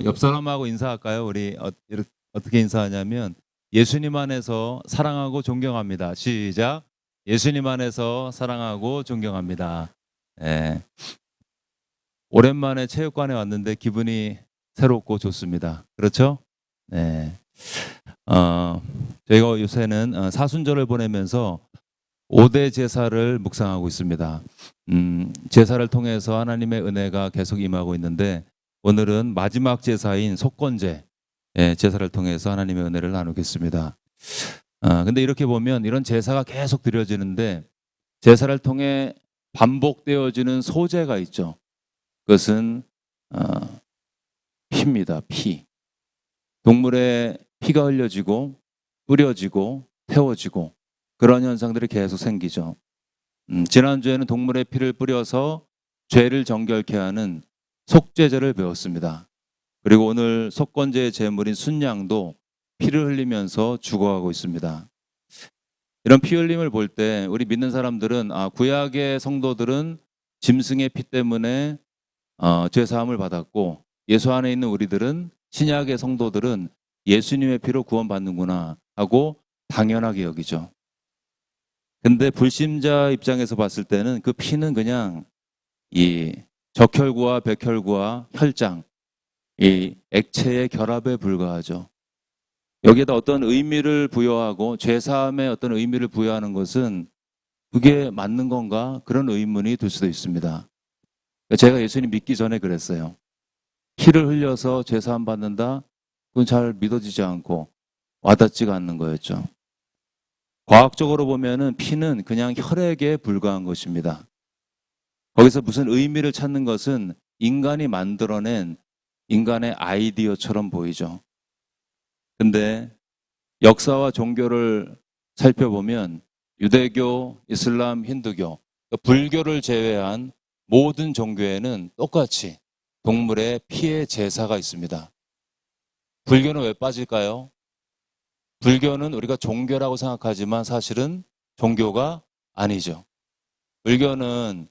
옆 사람하고 인사할까요? 우리 어떻게 인사하냐면 예수님 안에서 사랑하고 존경합니다. 시작. 예수님 안에서 사랑하고 존경합니다. 예, 오랜만에 체육관에 왔는데 기분이 새롭고 좋습니다. 그렇죠? 네. 저희가 요새는 사순절을 보내면서 5대 제사를 묵상하고 있습니다. 제사를 통해서 하나님의 은혜가 계속 임하고 있는데 오늘은 마지막 제사인 속건제 제사를 통해서 하나님의 은혜를 나누겠습니다. 근데 이렇게 보면 이런 제사가 계속 드려지는데 제사를 통해 반복되어지는 소재가 있죠. 그것은 피입니다. 피. 동물의 피가 흘려지고 뿌려지고 태워지고 그런 현상들이 계속 생기죠. 지난주에는 동물의 피를 뿌려서 죄를 정결케 하는 속죄제를 배웠습니다. 그리고 오늘 속건제의 제물인 순양도 피를 흘리면서 죽어가고 있습니다. 이런 피 흘림을 볼 때 우리 믿는 사람들은 구약의 성도들은 짐승의 피 때문에 죄사함을 받았고 예수 안에 있는 우리들은 신약의 성도들은 예수님의 피로 구원받는구나 하고 당연하게 여기죠. 근데 불신자 입장에서 봤을 때는 그 피는 그냥 이 적혈구와 백혈구와 혈장, 이 액체의 결합에 불과하죠. 여기에다 어떤 의미를 부여하고 죄사함에 어떤 의미를 부여하는 것은 그게 맞는 건가? 그런 의문이 들 수도 있습니다. 제가 예수님 믿기 전에 그랬어요. 피를 흘려서 죄사함 받는다? 그건 잘 믿어지지 않고 와닿지가 않는 거였죠. 과학적으로 보면은 피는 그냥 혈액에 불과한 것입니다. 거기서 무슨 의미를 찾는 것은 인간이 만들어낸 인간의 아이디어처럼 보이죠. 근데 역사와 종교를 살펴보면 유대교, 이슬람, 힌두교, 불교를 제외한 모든 종교에는 똑같이 동물의 피의 제사가 있습니다. 불교는 왜 빠질까요? 불교는 우리가 종교라고 생각하지만 사실은 종교가 아니죠. 불교는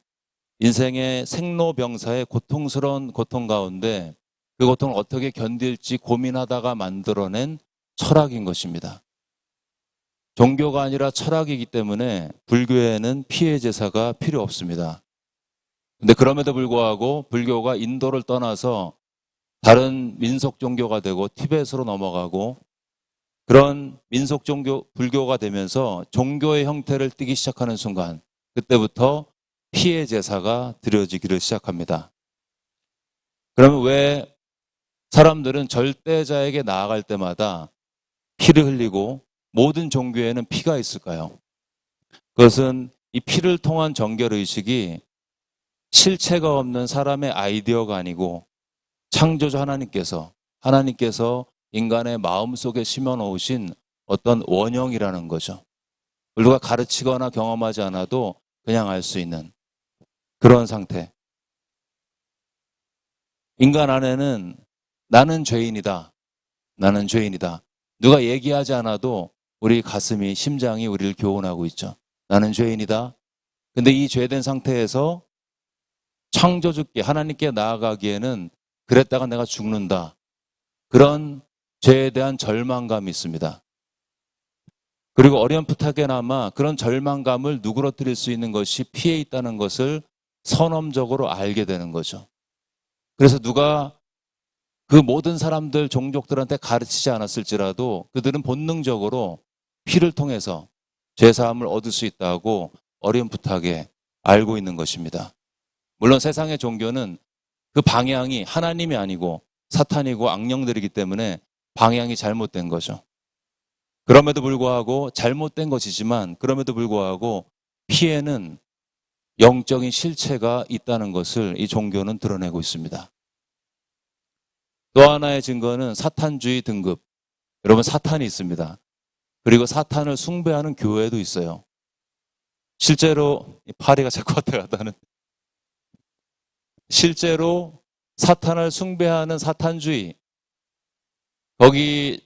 인생의 생로병사의 고통스러운 고통 가운데 그 고통을 어떻게 견딜지 고민하다가 만들어낸 철학인 것입니다. 종교가 아니라 철학이기 때문에 불교에는 피의 제사가 필요 없습니다. 근데 그럼에도 불구하고 불교가 인도를 떠나서 다른 민속 종교가 되고 티베트로 넘어가고 그런 민속 종교, 불교가 되면서 종교의 형태를 띠기 시작하는 순간 그때부터 피의 제사가 드려지기를 시작합니다. 그러면 왜 사람들은 절대자에게 나아갈 때마다 피를 흘리고 모든 종교에는 피가 있을까요? 그것은 이 피를 통한 정결의식이 실체가 없는 사람의 아이디어가 아니고 창조주 하나님께서 인간의 마음속에 심어놓으신 어떤 원형이라는 거죠. 누가 가르치거나 경험하지 않아도 그냥 알 수 있는 그런 상태. 인간 안에는 나는 죄인이다. 나는 죄인이다. 누가 얘기하지 않아도 우리 가슴이, 심장이 우리를 교훈하고 있죠. 나는 죄인이다. 근데 이 죄된 상태에서 창조주께, 하나님께 나아가기에는 그랬다가 내가 죽는다. 그런 죄에 대한 절망감이 있습니다. 그리고 어렴풋하게나마 그런 절망감을 누그러뜨릴 수 있는 것이 피에 있다는 것을 선험적으로 알게 되는 거죠. 그래서 누가 그 모든 사람들, 종족들한테 가르치지 않았을지라도 그들은 본능적으로 피를 통해서 죄사함을 얻을 수 있다고 어렴풋하게 알고 있는 것입니다. 물론 세상의 종교는 그 방향이 하나님이 아니고 사탄이고 악령들이기 때문에 방향이 잘못된 거죠. 그럼에도 불구하고 잘못된 것이지만 그럼에도 불구하고 피에는 영적인 실체가 있다는 것을 이 종교는 드러내고 있습니다. 또 하나의 증거는 사탄주의 등급. 여러분 사탄이 있습니다. 그리고 사탄을 숭배하는 교회도 있어요. 실제로 파리가 자꾸 왔다 갔다 하는 실제로 사탄을 숭배하는 사탄주의 거기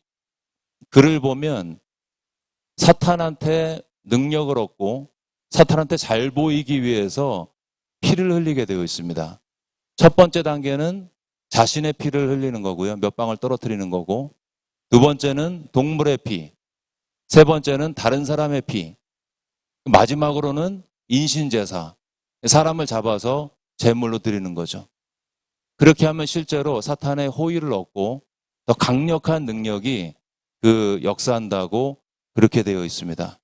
글을 보면 사탄한테 능력을 얻고 사탄한테 잘 보이기 위해서 피를 흘리게 되어 있습니다. 첫 번째 단계는 자신의 피를 흘리는 거고요. 몇 방울 떨어뜨리는 거고, 두 번째는 동물의 피, 세 번째는 다른 사람의 피, 마지막으로는 인신제사, 사람을 잡아서 제물로 드리는 거죠. 그렇게 하면 실제로 사탄의 호의를 얻고 더 강력한 능력이 역사한다고 그렇게 되어 있습니다.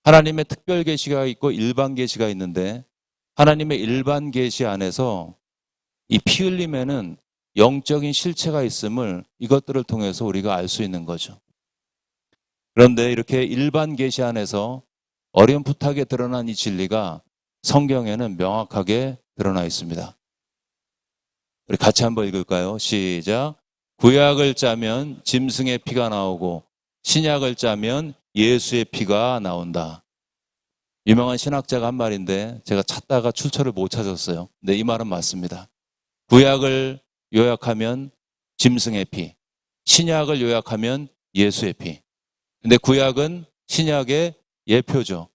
하나님의 특별 계시가 있고 일반 계시가 있는데, 하나님의 일반 계시 안에서 이 피 흘림에는 영적인 실체가 있음을 이것들을 통해서 우리가 알 수 있는 거죠. 그런데 이렇게 일반 계시 안에서 어렴풋하게 드러난 이 진리가 성경에는 명확하게 드러나 있습니다. 우리 같이 한번 읽을까요? 시작. 구약을 짜면 짐승의 피가 나오고 신약을 짜면 예수의 피가 나온다. 유명한 신학자가 한 말인데 제가 찾다가 출처를 못 찾았어요. 근데 이 말은 맞습니다. 구약을 요약하면 짐승의 피, 신약을 요약하면 예수의 피. 근데 구약은 신약의 예표죠.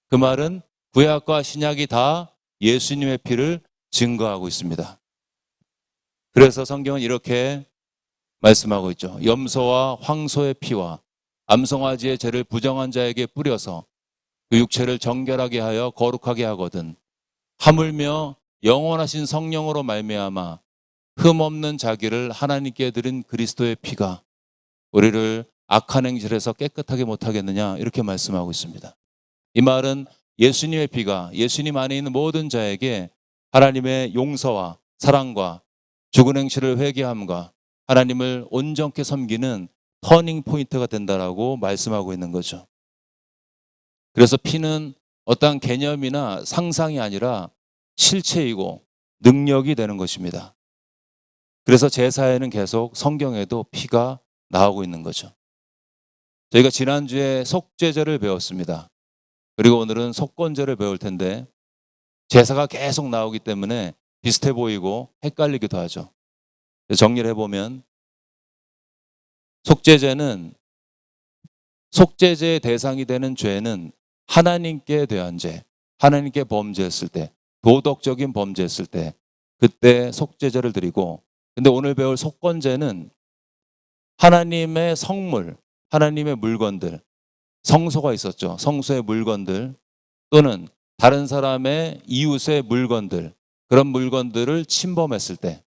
그 말은 구약과 신약이 다 예수님의 피를 증거하고 있습니다. 그래서 성경은 이렇게 말씀하고 있죠. 염소와 황소의 피와 암송아지의 죄를 부정한 자에게 뿌려서 그 육체를 정결하게 하여 거룩하게 하거든. 하물며 영원하신 성령으로 말미암아 흠없는 자기를 하나님께 드린 그리스도의 피가 우리를 악한 행실에서 깨끗하게 못하겠느냐, 이렇게 말씀하고 있습니다. 이 말은 예수님의 피가 예수님 안에 있는 모든 자에게 하나님의 용서와 사랑과 죽은 행실을 회개함과 하나님을 온전케 섬기는 터닝 포인트가 된다라고 말씀하고 있는 거죠. 그래서 피는 어떠한 개념이나 상상이 아니라 실체이고 능력이 되는 것입니다. 그래서 제사에는 계속 성경에도 피가 나오고 있는 거죠. 저희가 지난주에 속죄제를 배웠습니다. 그리고 오늘은 속건제를 배울 텐데 제사가 계속 나오기 때문에 비슷해 보이고 헷갈리기도 하죠. 정리를 해보면 속죄제는 속죄제의 대상이 되는 죄는 하나님께 대한 죄, 하나님께 범죄했을 때, 도덕적인 범죄했을 때 그때 속죄제를 드리고, 근데 오늘 배울 속건제는 하나님의 성물, 하나님의 물건들, 성소가 있었죠. 성소의 물건들 또는 다른 사람의 이웃의 물건들, 그런 물건들을 침범했을 때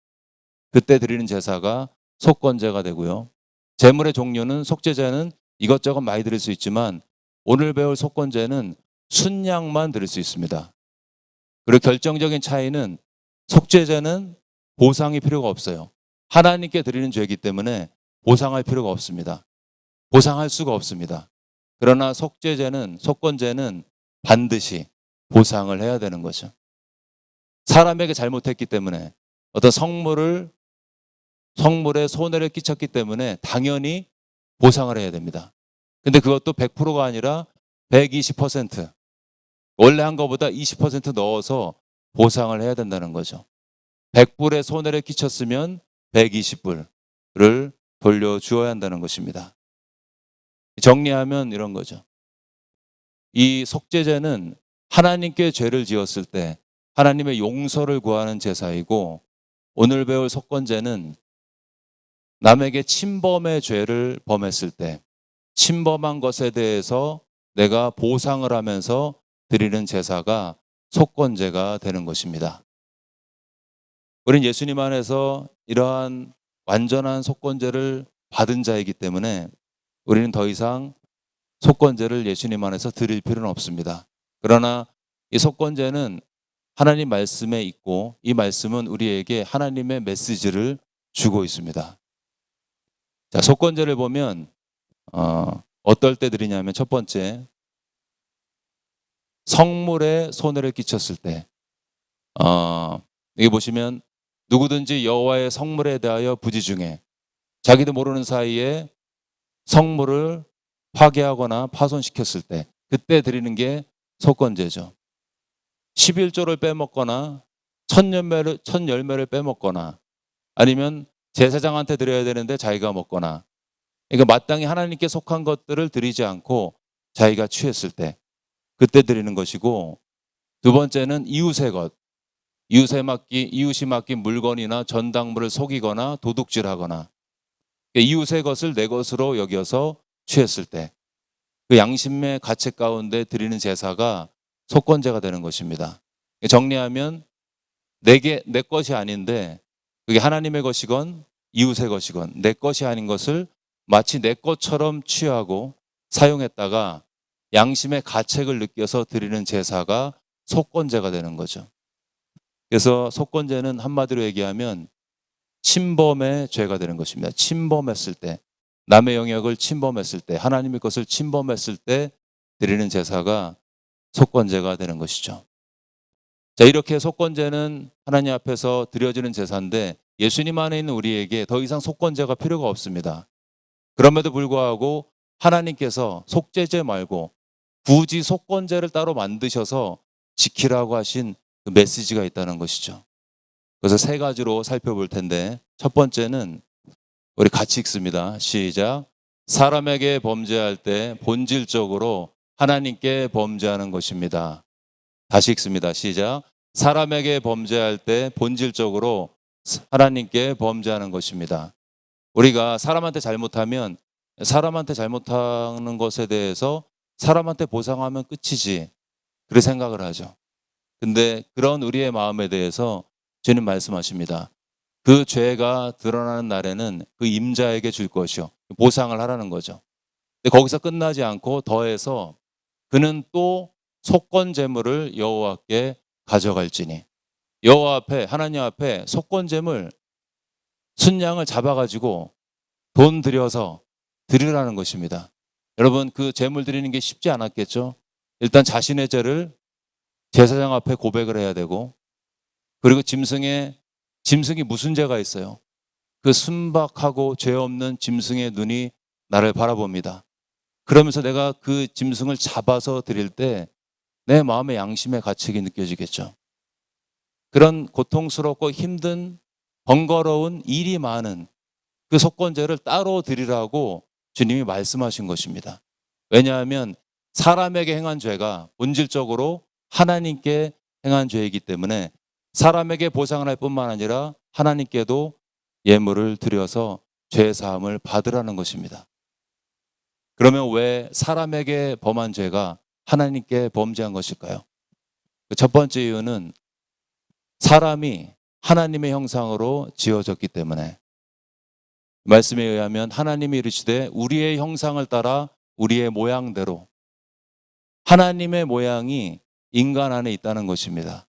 그때 드리는 제사가 속건제가 되고요. 제물의 종류는 속죄제는 이것저것 많이 드릴 수 있지만 오늘 배울 속건제는 순양만 드릴 수 있습니다. 그리고 결정적인 차이는 속죄제는 보상이 필요가 없어요. 하나님께 드리는 죄이기 때문에 보상할 필요가 없습니다. 보상할 수가 없습니다. 그러나 속건제는 반드시 보상을 해야 되는 거죠. 사람에게 잘못했기 때문에 어떤 성물에 손해를 끼쳤기 때문에 당연히 보상을 해야 됩니다. 근데 그것도 100%가 아니라 120%, 원래 한 것보다 20% 넣어서 보상을 해야 된다는 거죠. 100불의 손해를 끼쳤으면 120불을 돌려주어야 한다는 것입니다. 정리하면 이런 거죠. 이 속죄제는 하나님께 죄를 지었을 때 하나님의 용서를 구하는 제사이고, 오늘 배울 속건제는 남에게 침범의 죄를 범했을 때 침범한 것에 대해서 내가 보상을 하면서 드리는 제사가 속건제가 되는 것입니다. 우린 예수님 안에서 이러한 완전한 속건제를 받은 자이기 때문에 우리는 더 이상 속건제를 예수님 안에서 드릴 필요는 없습니다. 그러나 이 속건제는 하나님 말씀에 있고 이 말씀은 우리에게 하나님의 메시지를 주고 있습니다. 자, 속건제를 보면 어떨 때 드리냐면, 첫 번째, 성물에 손해를 끼쳤을 때, 여기 보시면 누구든지 여호와의 성물에 대하여 부지중에 자기도 모르는 사이에 성물을 파괴하거나 파손시켰을 때 그때 드리는 게 속건제죠. 11조를 빼먹거나 첫 열매를 빼먹거나 아니면 제사장한테 드려야 되는데 자기가 먹거나, 그러니까 마땅히 하나님께 속한 것들을 드리지 않고 자기가 취했을 때 그때 드리는 것이고, 두 번째는 이웃의 것, 이웃이 맡긴 물건이나 전당물을 속이거나 도둑질하거나 이웃의 것을 내 것으로 여겨서 취했을 때 그 양심의 가책 가운데 드리는 제사가 속건제가 되는 것입니다. 정리하면 내 것이 아닌데 그게 하나님의 것이건 이웃의 것이건 내 것이 아닌 것을 마치 내 것처럼 취하고 사용했다가 양심의 가책을 느껴서 드리는 제사가 속건제가 되는 거죠. 그래서 속건제는 한마디로 얘기하면 침범의 죄가 되는 것입니다. 침범했을 때, 남의 영역을 침범했을 때, 하나님의 것을 침범했을 때 드리는 제사가 속건제가 되는 것이죠. 자, 이렇게 속건제는 하나님 앞에서 드려지는 제사인데 예수님 안에 있는 우리에게 더 이상 속건제가 필요가 없습니다. 그럼에도 불구하고 하나님께서 속죄제 말고 굳이 속건제를 따로 만드셔서 지키라고 하신 그 메시지가 있다는 것이죠. 그래서 세 가지로 살펴볼 텐데 첫 번째는 우리 같이 읽습니다. 시작. 사람에게 범죄할 때 본질적으로 하나님께 범죄하는 것입니다. 다시 읽습니다. 시작. 사람에게 범죄할 때 본질적으로 하나님께 범죄하는 것입니다. 우리가 사람한테 잘못하면 사람한테 잘못하는 것에 대해서 사람한테 보상하면 끝이지 그렇게 생각을 하죠. 근데 그런 우리의 마음에 대해서 주님 말씀하십니다. 그 죄가 드러나는 날에는 그 임자에게 줄 것이요. 보상을 하라는 거죠. 근데 거기서 끝나지 않고 더해서 그는 또 속건 제물을 여호와께 가져갈지니 여호와 앞에 하나님 앞에 속건 제물 순양을 잡아가지고 돈 들여서 드리라는 것입니다. 여러분 그 제물 드리는 게 쉽지 않았겠죠? 일단 자신의 죄를 제사장 앞에 고백을 해야 되고 그리고 짐승이 무슨 죄가 있어요? 그 순박하고 죄 없는 짐승의 눈이 나를 바라봅니다. 그러면서 내가 그 짐승을 잡아서 드릴 때 내 마음의 양심의 가책이 느껴지겠죠. 그런 고통스럽고 힘든 번거로운 일이 많은 그 속건제를 따로 드리라고 주님이 말씀하신 것입니다. 왜냐하면 사람에게 행한 죄가 본질적으로 하나님께 행한 죄이기 때문에 사람에게 보상을 할 뿐만 아니라 하나님께도 예물을 드려서 죄 사함을 받으라는 것입니다. 그러면 왜 사람에게 범한 죄가 하나님께 범죄한 것일까요? 첫 번째 이유는 사람이 하나님의 형상으로 지어졌기 때문에 말씀에 의하면 하나님이 이르시되 우리의 형상을 따라 우리의 모양대로 하나님의 모양이 인간 안에 있다는 것입니다.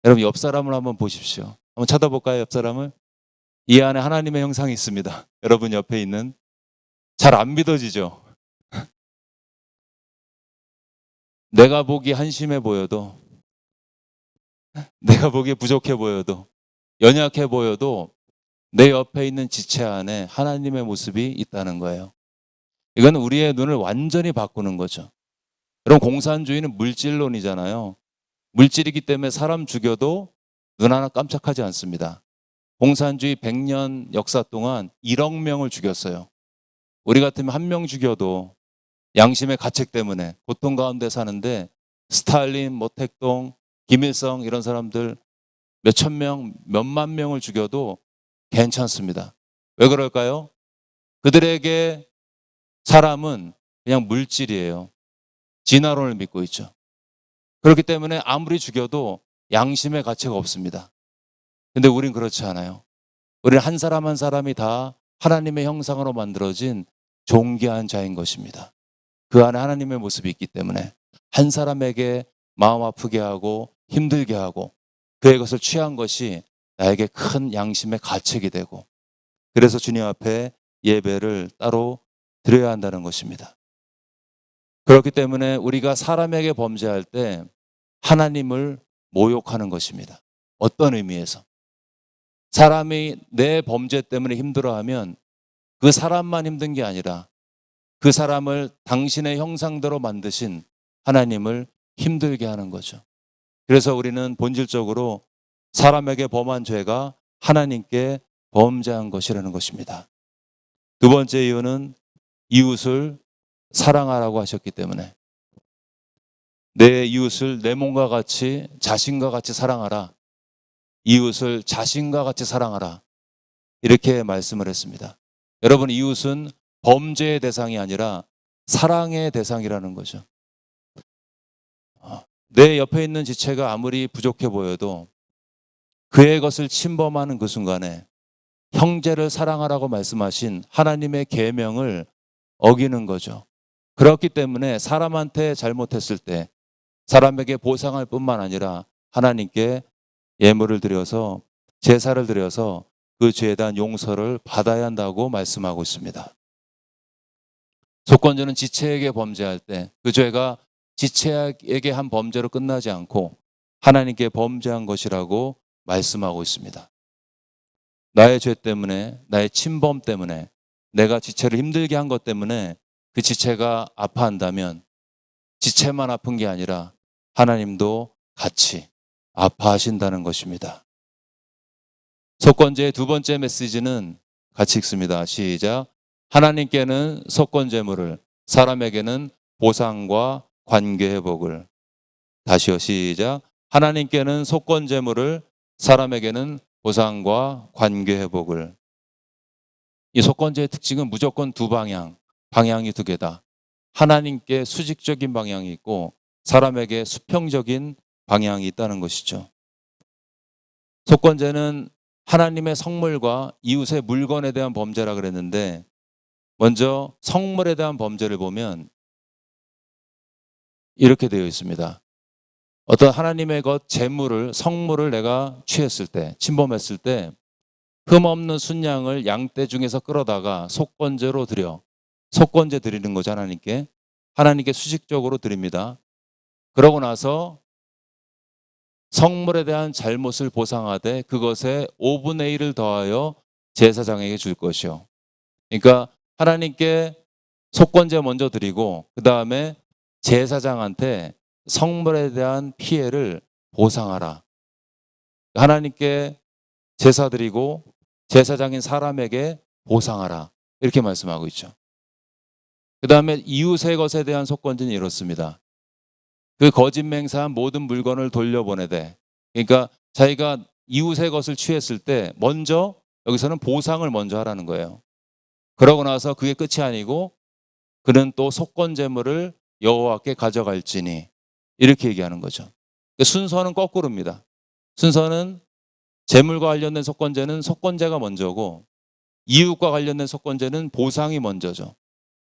여러분 옆 사람을 한번 보십시오. 한번 쳐다볼까요? 옆 사람을. 이 안에 하나님의 형상이 있습니다. 여러분 옆에 있는 잘 안 믿어지죠? 내가 보기 한심해 보여도 내가 보기에 부족해 보여도 연약해 보여도 내 옆에 있는 지체 안에 하나님의 모습이 있다는 거예요. 이건 우리의 눈을 완전히 바꾸는 거죠. 여러분 공산주의는 물질론이잖아요. 물질이기 때문에 사람 죽여도 눈 하나 깜짝하지 않습니다. 공산주의 100년 역사 동안 1억 명을 죽였어요. 우리 같으면 1명 죽여도 양심의 가책 때문에 고통 가운데 사는데 스탈린, 모택동, 김일성 이런 사람들 몇천 명, 몇만 명을 죽여도 괜찮습니다. 왜 그럴까요? 그들에게 사람은 그냥 물질이에요. 진화론을 믿고 있죠. 그렇기 때문에 아무리 죽여도 양심의 가치가 없습니다. 근데 우린 그렇지 않아요. 우리는 한 사람 한 사람이 다 하나님의 형상으로 만들어진 존귀한 자인 것입니다. 그 안에 하나님의 모습이 있기 때문에 한 사람에게 마음 아프게 하고 힘들게 하고 그의 것을 취한 것이 나에게 큰 양심의 가책이 되고 그래서 주님 앞에 예배를 따로 드려야 한다는 것입니다. 그렇기 때문에 우리가 사람에게 범죄할 때 하나님을 모욕하는 것입니다. 어떤 의미에서? 사람이 내 범죄 때문에 힘들어하면 그 사람만 힘든 게 아니라 그 사람을 당신의 형상대로 만드신 하나님을 힘들게 하는 거죠. 그래서 우리는 본질적으로 사람에게 범한 죄가 하나님께 범죄한 것이라는 것입니다. 두 번째 이유는 이웃을 사랑하라고 하셨기 때문에 내 이웃을 내 몸과 같이 자신과 같이 사랑하라. 이웃을 자신과 같이 사랑하라. 이렇게 말씀을 했습니다. 여러분, 이웃은 범죄의 대상이 아니라 사랑의 대상이라는 거죠. 내 옆에 있는 지체가 아무리 부족해 보여도 그의 것을 침범하는 그 순간에 형제를 사랑하라고 말씀하신 하나님의 계명을 어기는 거죠. 그렇기 때문에 사람한테 잘못했을 때 사람에게 보상할 뿐만 아니라 하나님께 예물을 드려서 제사를 드려서 그 죄에 대한 용서를 받아야 한다고 말씀하고 있습니다. 속건제는 지체에게 범죄할 때 그 죄가 지체에게 한 범죄로 끝나지 않고 하나님께 범죄한 것이라고 말씀하고 있습니다. 나의 죄 때문에, 나의 침범 때문에, 내가 지체를 힘들게 한 것 때문에 그 지체가 아파한다면 지체만 아픈 게 아니라 하나님도 같이 아파하신다는 것입니다. 속건제의 두 번째 메시지는 같이 읽습니다. 시작. 하나님께는 속건제물을, 사람에게는 보상과 관계의 복을. 다시요. 시작. 하나님께는 속건제물을, 사람에게는 보상과 관계의 복을. 이 속건제의 특징은 무조건 두 방향이 두 개다. 하나님께 수직적인 방향이 있고 사람에게 수평적인 방향이 있다는 것이죠. 속건제는 하나님의 성물과 이웃의 물건에 대한 범죄라 그랬는데, 먼저 성물에 대한 범죄를 보면 이렇게 되어 있습니다. 어떤 하나님의 것, 재물을, 성물을 내가 취했을 때, 침범했을 때 흠없는 순양을 양떼 중에서 끌어다가 속건제로 드려. 속건제 드리는 거죠. 하나님께 수직적으로 드립니다. 그러고 나서 성물에 대한 잘못을 보상하되 그것에 5분의 1을 더하여 제사장에게 줄 것이요. 그러니까 하나님께 속건제 먼저 드리고 그 다음에 제사장한테 성물에 대한 피해를 보상하라. 하나님께 제사 드리고 제사장인 사람에게 보상하라. 이렇게 말씀하고 있죠. 그 다음에 이웃의 것에 대한 속건제는 이렇습니다. 그 거짓 맹세한 모든 물건을 돌려보내되, 그러니까 자기가 이웃의 것을 취했을 때 먼저 여기서는 보상을 먼저 하라는 거예요. 그러고 나서 그게 끝이 아니고 그는 또 속건제물을 여호와께 가져갈지니, 이렇게 얘기하는 거죠. 그러니까 순서는 거꾸로입니다. 순서는 재물과 관련된 속건제는 속건제가 먼저고 이웃과 관련된 속건제는 보상이 먼저죠.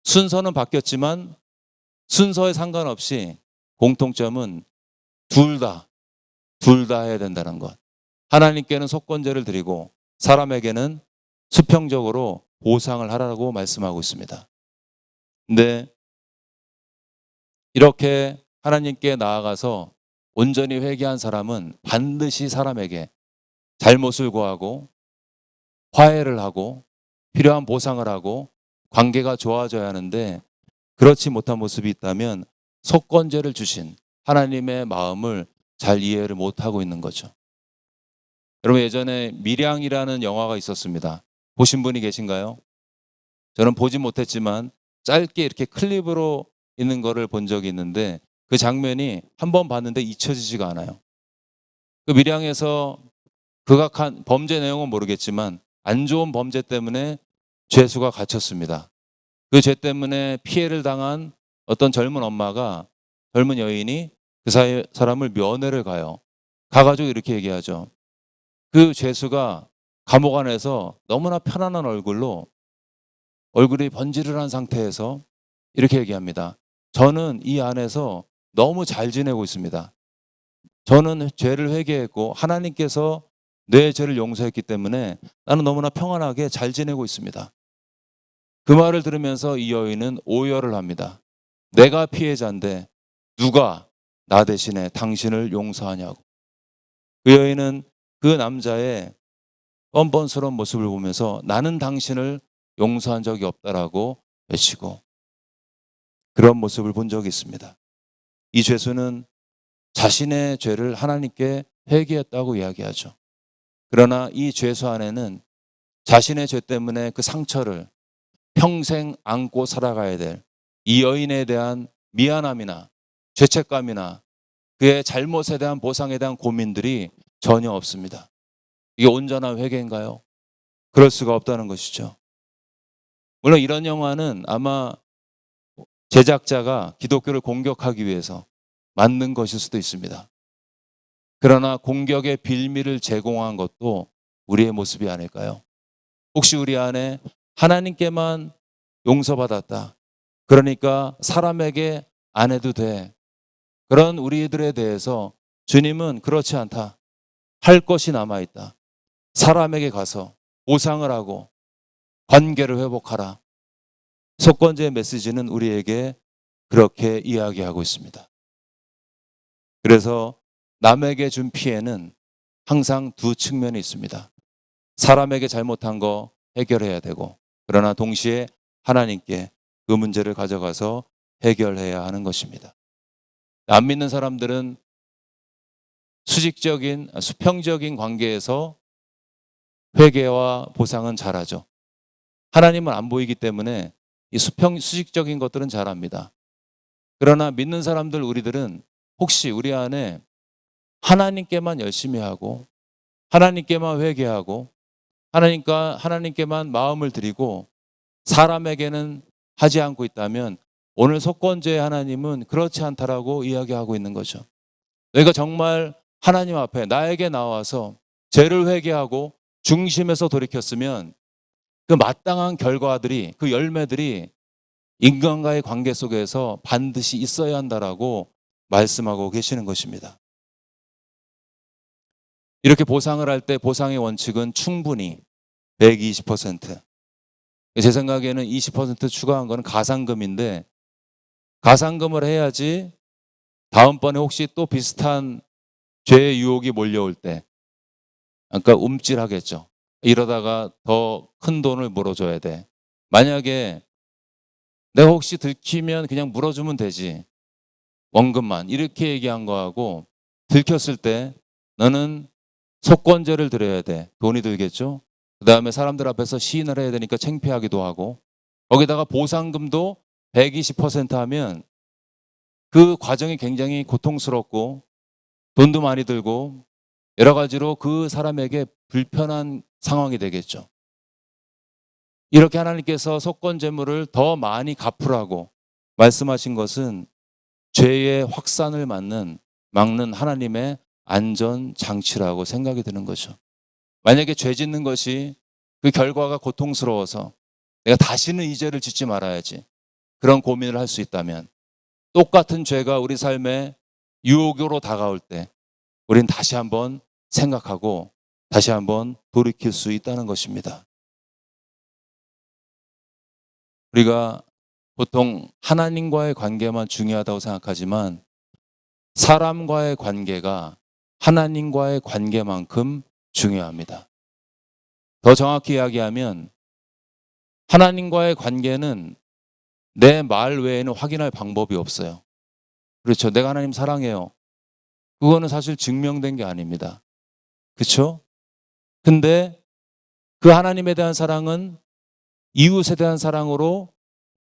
순서는 바뀌었지만 순서에 상관없이 공통점은 둘 다 해야 된다는 것. 하나님께는 속건제를 드리고 사람에게는 수평적으로 보상을 하라고 말씀하고 있습니다. 근데 이렇게 하나님께 나아가서 온전히 회개한 사람은 반드시 사람에게 잘못을 고하고 화해를 하고 필요한 보상을 하고 관계가 좋아져야 하는데, 그렇지 못한 모습이 있다면 속건제를 주신 하나님의 마음을 잘 이해를 못하고 있는 거죠. 여러분, 예전에 밀양이라는 영화가 있었습니다. 보신 분이 계신가요? 저는 보지 못했지만 짧게 이렇게 클립으로 있는 거를 본 적이 있는데 그 장면이 한 번 봤는데 잊혀지지가 않아요. 그 밀양에서 극악한 범죄 내용은 모르겠지만 안 좋은 범죄 때문에 죄수가 갇혔습니다. 그 죄 때문에 피해를 당한 어떤 젊은 여인이 그 사람을 면회를 가요. 가가지고 이렇게 얘기하죠. 그 죄수가 감옥 안에서 너무나 편안한 얼굴이 번지르르한 상태에서 이렇게 얘기합니다. 저는 이 안에서 너무 잘 지내고 있습니다. 저는 죄를 회개했고 하나님께서 내 죄를 용서했기 때문에 나는 너무나 평안하게 잘 지내고 있습니다. 그 말을 들으면서 이 여인은 오열을 합니다. 내가 피해자인데 누가 나 대신에 당신을 용서하냐고. 그 여인은 그 남자의 뻔뻔스러운 모습을 보면서 나는 당신을 용서한 적이 없다라고 외치고, 그런 모습을 본 적이 있습니다. 이 죄수는 자신의 죄를 하나님께 회개했다고 이야기하죠. 그러나 이 죄수 안에는 자신의 죄 때문에 그 상처를 평생 안고 살아가야 될 이 여인에 대한 미안함이나 죄책감이나 그의 잘못에 대한 보상에 대한 고민들이 전혀 없습니다. 이게 온전한 회개인가요? 그럴 수가 없다는 것이죠. 물론 이런 영화는 아마 제작자가 기독교를 공격하기 위해서 만든 것일 수도 있습니다. 그러나 공격의 빌미를 제공한 것도 우리의 모습이 아닐까요? 혹시 우리 안에 하나님께만 용서받았다, 그러니까 사람에게 안 해도 돼, 그런 우리들에 대해서 주님은 그렇지 않다, 할 것이 남아있다, 사람에게 가서 보상을 하고 관계를 회복하라. 속건제의 메시지는 우리에게 그렇게 이야기하고 있습니다. 그래서 남에게 준 피해는 항상 두 측면이 있습니다. 사람에게 잘못한 거 해결해야 되고, 그러나 동시에 하나님께 그 문제를 가져가서 해결해야 하는 것입니다. 안 믿는 사람들은 수평적인 관계에서 회개와 보상은 잘하죠. 하나님은 안 보이기 때문에 이 수직적인 것들은 잘합니다. 그러나 믿는 사람들, 우리들은 혹시 우리 안에 하나님께만 열심히 하고 하나님께만 회개하고 하나님께만 마음을 드리고 사람에게는 하지 않고 있다면, 오늘 속건제의 하나님은 그렇지 않다라고 이야기하고 있는 거죠. 너희가 정말 하나님 앞에 나에게 나와서 죄를 회개하고 중심에서 돌이켰으면 그 마땅한 결과들이, 그 열매들이 인간과의 관계 속에서 반드시 있어야 한다라고 말씀하고 계시는 것입니다. 이렇게 보상을 할 때 보상의 원칙은 충분히 120%. 제 생각에는 20% 추가한 거는 가상금인데, 가상금을 해야지 다음번에 혹시 또 비슷한 죄의 유혹이 몰려올 때, 그러니까 움찔하겠죠. 이러다가 더 큰 돈을 물어줘야 돼. 만약에 내가 혹시 들키면 그냥 물어주면 되지, 원금만, 이렇게 얘기한 거하고 들켰을 때 너는 속건제를 드려야 돼. 돈이 들겠죠. 그 다음에 사람들 앞에서 시인을 해야 되니까 창피하기도 하고, 거기다가 보상금도 120% 하면 그 과정이 굉장히 고통스럽고 돈도 많이 들고 여러 가지로 그 사람에게 불편한 상황이 되겠죠. 이렇게 하나님께서 속건제물을 더 많이 갚으라고 말씀하신 것은 죄의 확산을 막는 하나님의 안전장치라고 생각이 드는 거죠. 만약에 죄 짓는 것이 그 결과가 고통스러워서 내가 다시는 이 죄를 짓지 말아야지, 그런 고민을 할 수 있다면, 똑같은 죄가 우리 삶에 유혹으로 다가올 때 우린 다시 한번 생각하고 다시 한번 돌이킬 수 있다는 것입니다. 우리가 보통 하나님과의 관계만 중요하다고 생각하지만 사람과의 관계가 하나님과의 관계만큼 중요합니다. 더 정확히 이야기하면 하나님과의 관계는 내 말 외에는 확인할 방법이 없어요. 그렇죠. 내가 하나님 사랑해요. 그거는 사실 증명된 게 아닙니다. 그렇죠? 근데 그 하나님에 대한 사랑은 이웃에 대한 사랑으로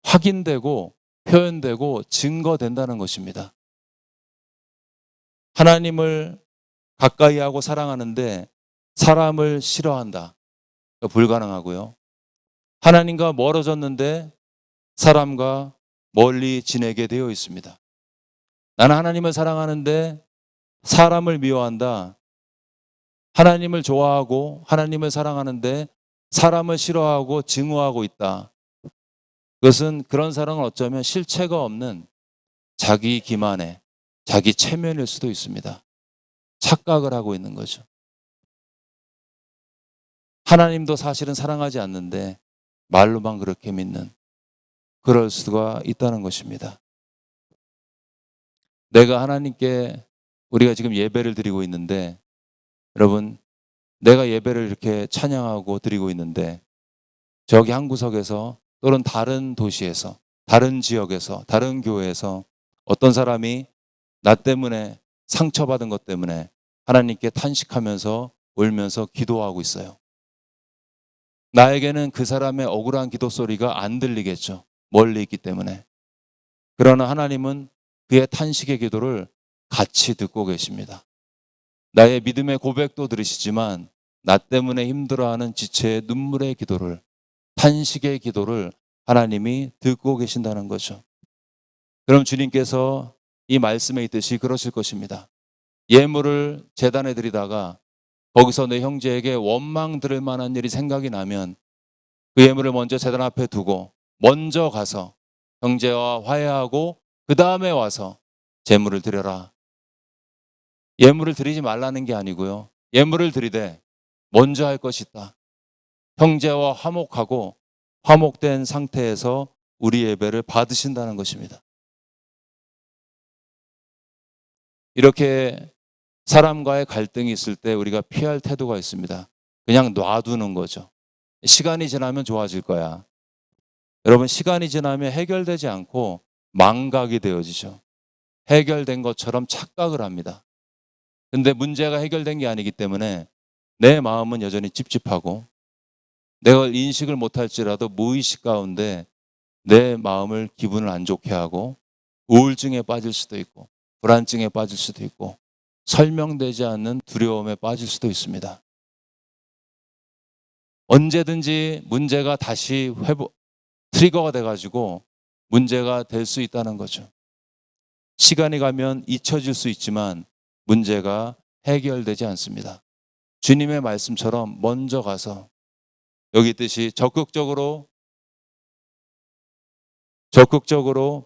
확인되고 표현되고 증거된다는 것입니다. 하나님을 가까이 하고 사랑하는데 사람을 싫어한다, 불가능하고요. 하나님과 멀어졌는데 사람과 멀리 지내게 되어 있습니다. 나는 하나님을 사랑하는데 사람을 미워한다, 하나님을 좋아하고 하나님을 사랑하는데 사람을 싫어하고 증오하고 있다. 그것은 그런 사랑은 어쩌면 실체가 없는 자기 기만의 자기 체면일 수도 있습니다. 착각을 하고 있는 거죠. 하나님도 사실은 사랑하지 않는데 말로만 그렇게 믿는, 그럴 수가 있다는 것입니다. 내가 하나님께, 우리가 지금 예배를 드리고 있는데, 여러분, 내가 예배를 이렇게 찬양하고 드리고 있는데 저기 한 구석에서 또는 다른 도시에서, 다른 지역에서, 다른 교회에서 어떤 사람이 나 때문에, 상처받은 것 때문에 하나님께 탄식하면서 울면서 기도하고 있어요. 나에게는 그 사람의 억울한 기도 소리가 안 들리겠죠. 멀리 있기 때문에. 그러나 하나님은 그의 탄식의 기도를 같이 듣고 계십니다. 나의 믿음의 고백도 들으시지만 나 때문에 힘들어하는 지체의 눈물의 기도를, 탄식의 기도를 하나님이 듣고 계신다는 거죠. 그럼 주님께서 이 말씀에 있듯이 그러실 것입니다. 예물을 제단에 드리다가 거기서 내 형제에게 원망 들을 만한 일이 생각이 나면 그 예물을 먼저 제단 앞에 두고 먼저 가서 형제와 화해하고 그 다음에 와서 제물을 드려라. 예물을 드리지 말라는 게 아니고요. 예물을 드리되 먼저 할 것이 있다. 형제와 화목하고 화목된 상태에서 우리 예배를 받으신다는 것입니다. 이렇게 사람과의 갈등이 있을 때 우리가 피할 태도가 있습니다. 그냥 놔두는 거죠. 시간이 지나면 좋아질 거야. 여러분, 시간이 지나면 해결되지 않고 망각이 되어지죠. 해결된 것처럼 착각을 합니다. 근데 문제가 해결된 게 아니기 때문에 내 마음은 여전히 찝찝하고 내가 인식을 못할지라도 무의식 가운데 내 마음을 기분을 안 좋게 하고 우울증에 빠질 수도 있고 불안증에 빠질 수도 있고 설명되지 않는 두려움에 빠질 수도 있습니다. 언제든지 문제가 다시 트리거가 돼가지고 문제가 될 수 있다는 거죠. 시간이 가면 잊혀질 수 있지만 문제가 해결되지 않습니다. 주님의 말씀처럼 먼저 가서 여기 있듯이 적극적으로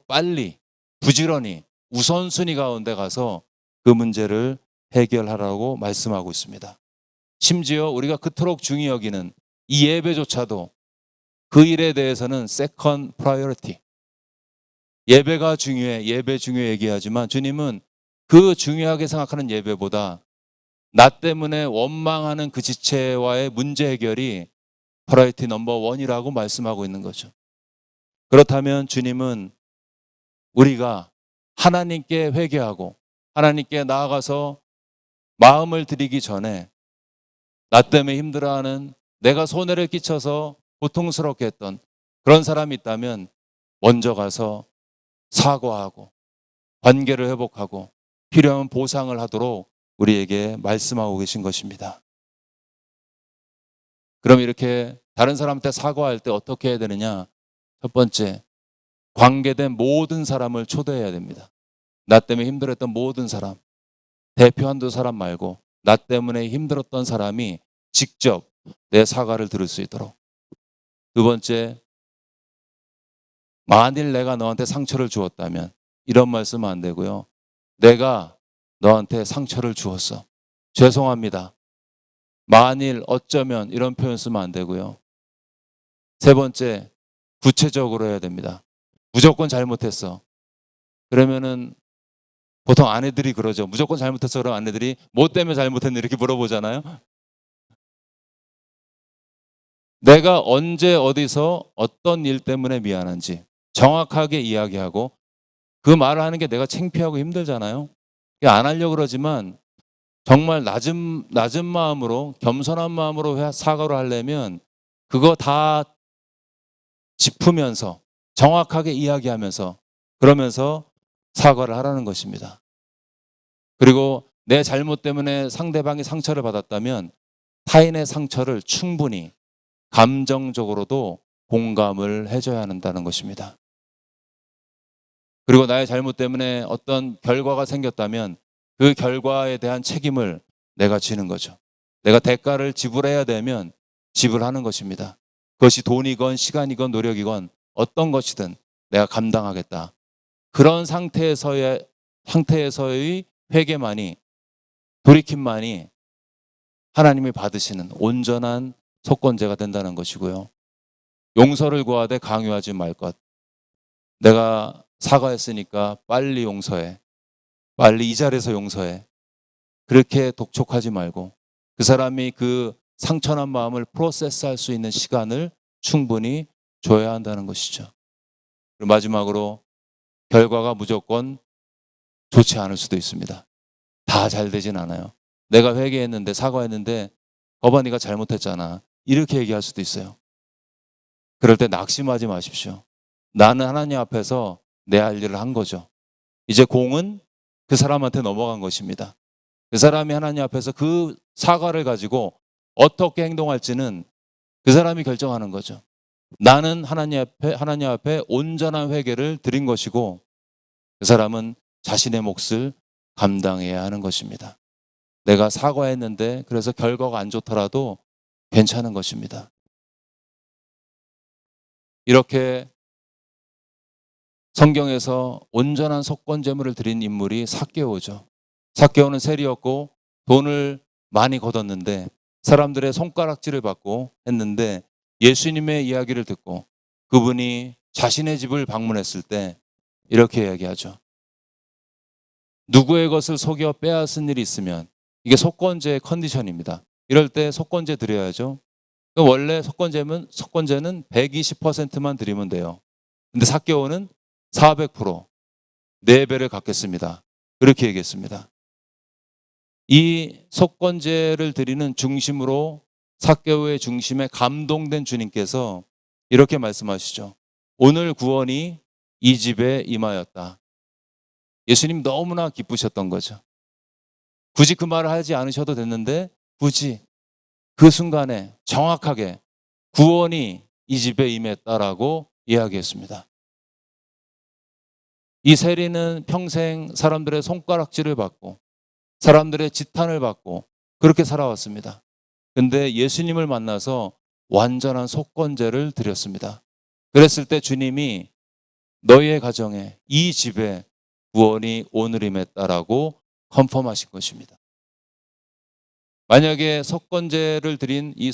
빨리 부지런히 우선순위 가운데 가서 그 문제를 해결하라고 말씀하고 있습니다. 심지어 우리가 그토록 중히 여기는 이 예배조차도 그 일에 대해서는 세컨 프라이어리티. 예배가 중요해, 예배 중요해 얘기하지만 주님은 그 중요하게 생각하는 예배보다 나 때문에 원망하는 그 지체와의 문제 해결이 프라이어리티 넘버 원이라고 말씀하고 있는 거죠. 그렇다면 주님은 우리가 하나님께 회개하고 하나님께 나아가서 마음을 드리기 전에 나 때문에 힘들어하는 내가 손해를 끼쳐서 고통스럽게 했던 그런 사람이 있다면 먼저 가서 사과하고 관계를 회복하고 필요한 보상을 하도록 우리에게 말씀하고 계신 것입니다. 그럼 이렇게 다른 사람한테 사과할 때 어떻게 해야 되느냐? 첫 번째, 관계된 모든 사람을 초대해야 됩니다. 나 때문에 힘들었던 모든 사람, 대표 한두 사람 말고 나 때문에 힘들었던 사람이 직접 내 사과를 들을 수 있도록. 두 번째, 만일 내가 너한테 상처를 주었다면 이런 말씀은 안 되고요. 내가 너한테 상처를 주었어. 죄송합니다. 만일 어쩌면 이런 표현 쓰면 안 되고요. 세 번째, 구체적으로 해야 됩니다. 무조건 잘못했어. 그러면은 보통 아내들이 그러죠. 무조건 잘못했어. 그럼 아내들이 뭐 때문에 잘못했니 이렇게 물어보잖아요. 내가 언제 어디서 어떤 일 때문에 미안한지 정확하게 이야기하고 그 말을 하는 게 내가 창피하고 힘들잖아요. 안 하려고 그러지만 정말 낮은 마음으로 겸손한 마음으로 사과를 하려면 그거 다 짚으면서 정확하게 이야기하면서 그러면서 사과를 하라는 것입니다. 그리고 내 잘못 때문에 상대방이 상처를 받았다면 타인의 상처를 충분히 감정적으로도 공감을 해줘야 한다는 것입니다. 그리고 나의 잘못 때문에 어떤 결과가 생겼다면 그 결과에 대한 책임을 내가 지는 거죠. 내가 대가를 지불해야 되면 지불하는 것입니다. 그것이 돈이건 시간이건 노력이건 어떤 것이든 내가 감당하겠다. 그런 상태에서의 회개만이, 돌이킴만이 하나님이 받으시는 온전한 속건제가 된다는 것이고요. 용서를 구하되 강요하지 말 것. 내가 사과했으니까 빨리 용서해. 빨리 이 자리에서 용서해. 그렇게 독촉하지 말고 그 사람이 그 상처난 마음을 프로세스할 수 있는 시간을 충분히 줘야 한다는 것이죠. 그리고 마지막으로 결과가 무조건 좋지 않을 수도 있습니다. 다 잘 되진 않아요. 내가 회개했는데 사과했는데 거봐 네가 잘못했잖아. 이렇게 얘기할 수도 있어요. 그럴 때 낙심하지 마십시오. 나는 하나님 앞에서 내 할 일을 한 거죠. 이제 공은 그 사람한테 넘어간 것입니다. 그 사람이 하나님 앞에서 그 사과를 가지고 어떻게 행동할지는 그 사람이 결정하는 거죠. 나는 하나님 앞에 온전한 회개를 드린 것이고 그 사람은 자신의 몫을 감당해야 하는 것입니다. 내가 사과했는데 그래서 결과가 안 좋더라도 괜찮은 것입니다. 이렇게 성경에서 온전한 속건제물을 드린 인물이 삭개오죠. 삭개오는 세리였고 돈을 많이 걷었는데 사람들의 손가락질을 받고 했는데 예수님의 이야기를 듣고 그분이 자신의 집을 방문했을 때 이렇게 이야기하죠. 누구의 것을 속여 빼앗은 일이 있으면 이게 속건제의 컨디션입니다. 이럴 때 속건제 드려야죠. 원래 속건제는 120%만 드리면 돼요. 근데 삭개오는 400%, 4배를 갚겠습니다. 그렇게 얘기했습니다. 이 속건제를 드리는 중심으로 삭개오의 중심에 감동된 주님께서 이렇게 말씀하시죠. 오늘 구원이 이 집에 임하였다. 예수님 너무나 기쁘셨던 거죠. 굳이 그 말을 하지 않으셔도 됐는데 굳이 그 순간에 정확하게 구원이 이 집에 임했다라고 이야기했습니다. 이 세리는 평생 사람들의 손가락질을 받고 사람들의 지탄을 받고 그렇게 살아왔습니다. 근데 예수님을 만나서 완전한 속건제를 드렸습니다. 그랬을 때 주님이 너희의 가정에 이 집에 구원이 오늘 임했다라고 컨펌하신 것입니다. 만약에 속건제를 드린 이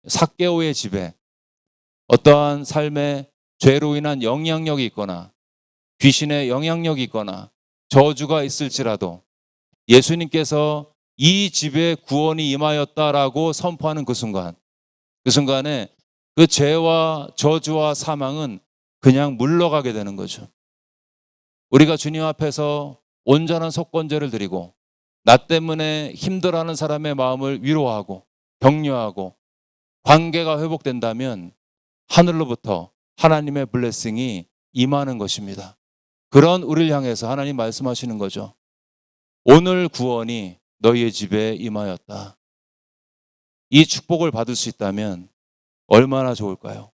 삭개오의 집에 어떠한 삶의 죄로 인한 영향력이 있거나 귀신의 영향력이 있거나 저주가 있을지라도 예수님께서 이 집에 구원이 임하였다라고 선포하는 그 순간에 그 죄와 저주와 사망은 그냥 물러가게 되는 거죠. 우리가 주님 앞에서 온전한 속건제를 드리고 나 때문에 힘들어하는 사람의 마음을 위로하고 격려하고 관계가 회복된다면 하늘로부터 하나님의 블레싱이 임하는 것입니다. 그런 우리를 향해서 하나님 말씀하시는 거죠. 오늘 구원이 너희의 집에 임하였다. 이 축복을 받을 수 있다면 얼마나 좋을까요?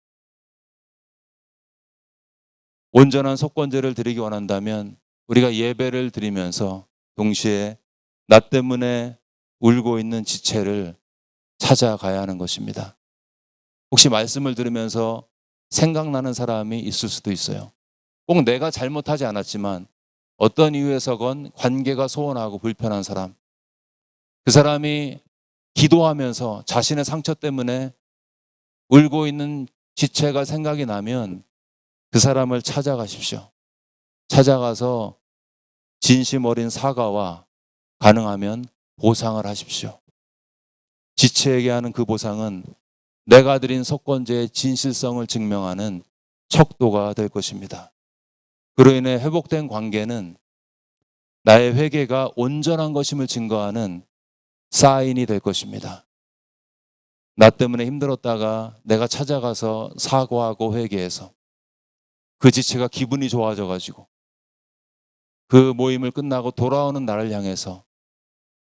온전한 속건제를 드리기 원한다면 우리가 예배를 드리면서 동시에 나 때문에 울고 있는 지체를 찾아가야 하는 것입니다. 혹시 말씀을 들으면서 생각나는 사람이 있을 수도 있어요. 꼭 내가 잘못하지 않았지만 어떤 이유에서건 관계가 소원하고 불편한 사람, 그 사람이 기도하면서 자신의 상처 때문에 울고 있는 지체가 생각이 나면 그 사람을 찾아가십시오. 찾아가서 진심 어린 사과와 가능하면 보상을 하십시오. 지체에게 하는 그 보상은 내가 드린 속건제의 진실성을 증명하는 척도가 될 것입니다. 그로 인해 회복된 관계는 나의 회개가 온전한 것임을 증거하는 사인이 될 것입니다. 나 때문에 힘들었다가 내가 찾아가서 사과하고 회개해서 그 지체가 기분이 좋아져가지고 그 모임을 끝나고 돌아오는 나를 향해서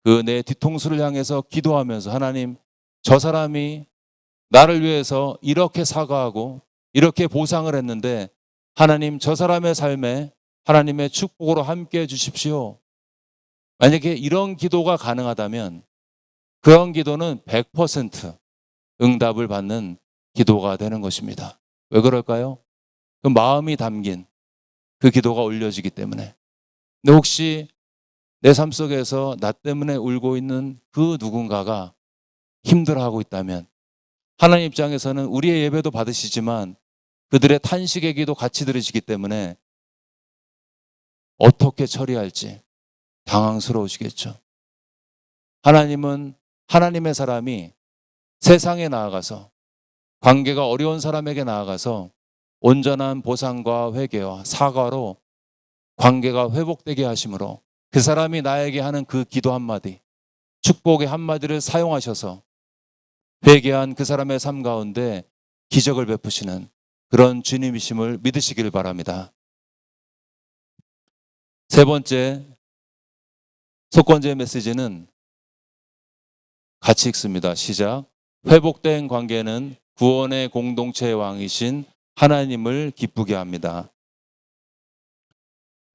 그 내 뒤통수를 향해서 기도하면서 하나님, 저 사람이 나를 위해서 이렇게 사과하고 이렇게 보상을 했는데 하나님, 저 사람의 삶에 하나님의 축복으로 함께해 주십시오. 만약에 이런 기도가 가능하다면 그런 기도는 100% 응답을 받는 기도가 되는 것입니다. 왜 그럴까요? 그 마음이 담긴 그 기도가 올려지기 때문에. 근데 혹시 내 삶 속에서 나 때문에 울고 있는 그 누군가가 힘들어하고 있다면 하나님 입장에서는 우리의 예배도 받으시지만 그들의 탄식의 기도 같이 들으시기 때문에 어떻게 처리할지 당황스러우시겠죠. 하나님은 하나님의 사람이 세상에 나아가서 관계가 어려운 사람에게 나아가서 온전한 보상과 회개와 사과로 관계가 회복되게 하심으로 그 사람이 나에게 하는 그 기도 한마디, 축복의 한마디를 사용하셔서 회개한 그 사람의 삶 가운데 기적을 베푸시는 그런 주님이심을 믿으시기를 바랍니다. 세 번째, 속건제 메시지는 같이 읽습니다. 시작. 회복된 관계는 구원의 공동체의 왕이신 하나님을 기쁘게 합니다.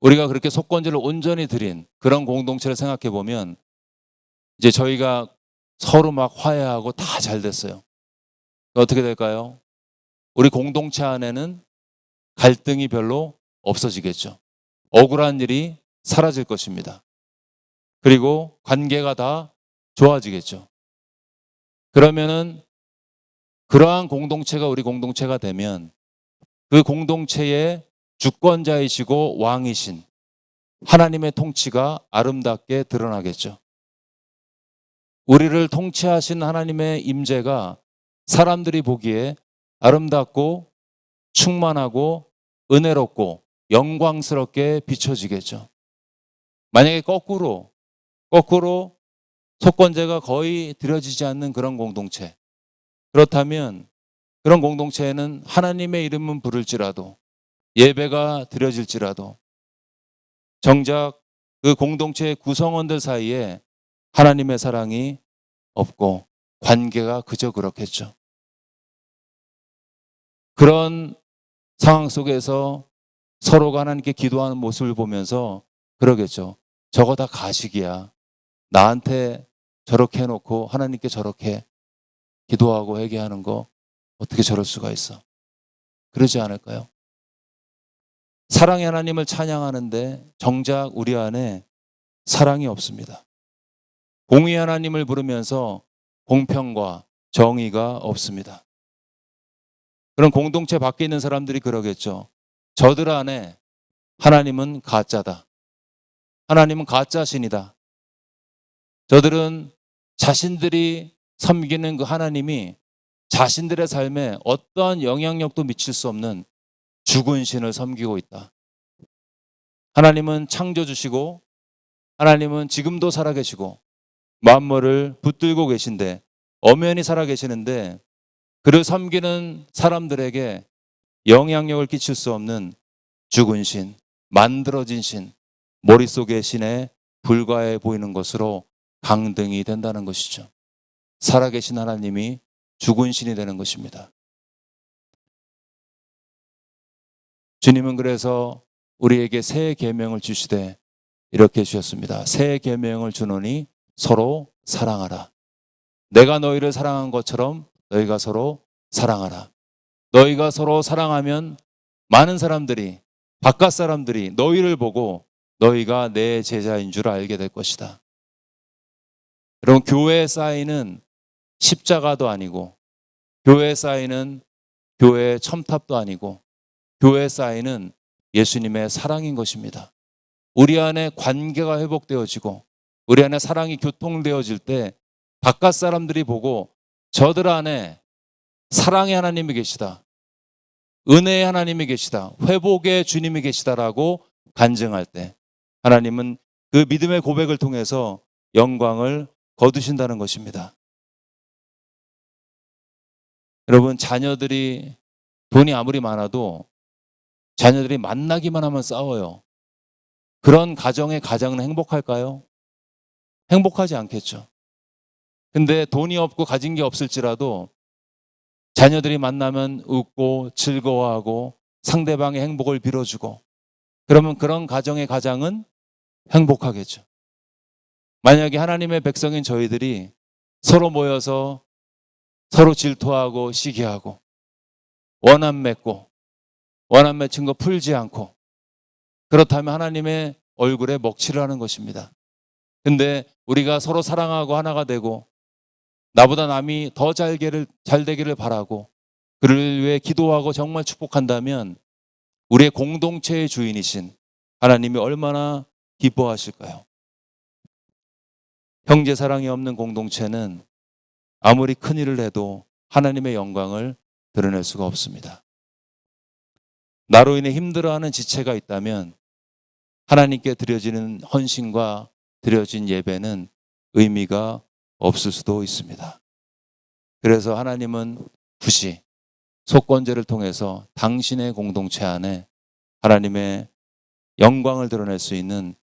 우리가 그렇게 속건제를 온전히 드린 그런 공동체를 생각해 보면 이제 저희가 서로 막 화해하고 다 잘 됐어요. 어떻게 될까요? 우리 공동체 안에는 갈등이 별로 없어지겠죠. 억울한 일이 사라질 것입니다. 그리고 관계가 다 좋아지겠죠. 그러면은 그러한 공동체가 우리 공동체가 되면 그 공동체의 주권자이시고 왕이신 하나님의 통치가 아름답게 드러나겠죠. 우리를 통치하신 하나님의 임재가 사람들이 보기에 아름답고 충만하고 은혜롭고 영광스럽게 비춰지겠죠. 만약에 거꾸로 속건제가 거의 드려지지 않는 그런 공동체, 그렇다면 그런 공동체에는 하나님의 이름은 부를지라도 예배가 드려질지라도 정작 그 공동체의 구성원들 사이에 하나님의 사랑이 없고 관계가 그저 그렇겠죠. 그런 상황 속에서 서로가 하나님께 기도하는 모습을 보면서 그러겠죠. 저거 다 가식이야. 나한테 저렇게 해놓고 하나님께 저렇게 기도하고 회개하는 거 어떻게 저럴 수가 있어. 그러지 않을까요? 사랑의 하나님을 찬양하는데 정작 우리 안에 사랑이 없습니다. 공의 하나님을 부르면서 공평과 정의가 없습니다. 그런 공동체 밖에 있는 사람들이 그러겠죠. 저들 안에 하나님은 가짜다. 하나님은 가짜 신이다. 저들은 자신들이 섬기는 그 하나님이 자신들의 삶에 어떠한 영향력도 미칠 수 없는 죽은 신을 섬기고 있다. 하나님은 창조주시고 하나님은 지금도 살아계시고 만물을 붙들고 계신데 엄연히 살아계시는데 그를 섬기는 사람들에게 영향력을 끼칠 수 없는 죽은 신, 만들어진 신, 머릿속의 신에 불과해 보이는 것으로 강등이 된다는 것이죠. 살아계신 하나님이 죽은 신이 되는 것입니다. 주님은 그래서 우리에게 새 계명을 주시되 이렇게 주셨습니다. 새 계명을 주노니 서로 사랑하라. 내가 너희를 사랑한 것처럼 너희가 서로 사랑하라. 너희가 서로 사랑하면 많은 사람들이, 바깥 사람들이 너희를 보고 너희가 내 제자인 줄 알게 될 것이다. 여러분, 교회에 쌓이는 십자가도 아니고 교회에 쌓이는 교회의 첨탑도 아니고 교회에 쌓이는 예수님의 사랑인 것입니다. 우리 안에 관계가 회복되어지고 우리 안에 사랑이 교통되어질 때 바깥 사람들이 보고 저들 안에 사랑의 하나님이 계시다. 은혜의 하나님이 계시다. 회복의 주님이 계시다라고 간증할 때 하나님은 그 믿음의 고백을 통해서 영광을 거두신다는 것입니다. 여러분, 자녀들이 돈이 아무리 많아도 자녀들이 만나기만 하면 싸워요. 그런 가정의 가장은 행복할까요? 행복하지 않겠죠. 근데 돈이 없고 가진 게 없을지라도 자녀들이 만나면 웃고 즐거워하고 상대방의 행복을 빌어주고 그러면 그런 가정의 가장은 행복하겠죠. 만약에 하나님의 백성인 저희들이 서로 모여서 서로 질투하고 시기하고 원한 맺고 원한 맺힌 거 풀지 않고 그렇다면 하나님의 얼굴에 먹칠을 하는 것입니다. 근데 우리가 서로 사랑하고 하나가 되고 나보다 남이 더 잘 되기를 바라고 그를 위해 기도하고 정말 축복한다면 우리의 공동체의 주인이신 하나님이 얼마나 기뻐하실까요? 형제 사랑이 없는 공동체는 아무리 큰 일을 해도 하나님의 영광을 드러낼 수가 없습니다. 나로 인해 힘들어하는 지체가 있다면 하나님께 드려지는 헌신과 드려진 예배는 의미가 없을 수도 있습니다. 그래서 하나님은 굳이 속건제를 통해서 당신의 공동체 안에 하나님의 영광을 드러낼 수 있는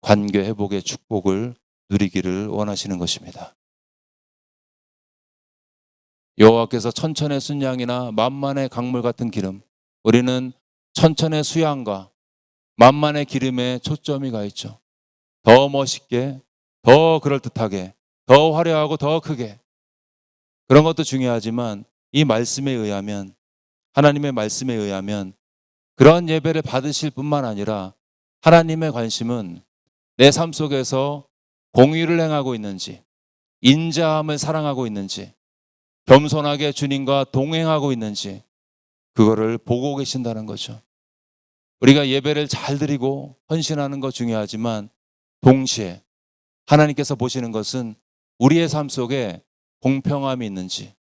관계 회복의 축복을 누리기를 원하시는 것입니다. 여호와께서 천천의 순양이나 만만의 강물 같은 기름, 우리는 천천의 수양과 만만의 기름에 초점이 가 있죠. 더 멋있게, 더 그럴듯하게, 더 화려하고 더 크게, 그런 것도 중요하지만 이 말씀에 의하면, 하나님의 말씀에 의하면 그런 예배를 받으실 뿐만 아니라 하나님의 관심은 내 삶 속에서 공의를 행하고 있는지, 인자함을 사랑하고 있는지, 겸손하게 주님과 동행하고 있는지, 그거를 보고 계신다는 거죠. 우리가 예배를 잘 드리고 헌신하는 거 중요하지만 동시에 하나님께서 보시는 것은 우리의 삶 속에 공평함이 있는지,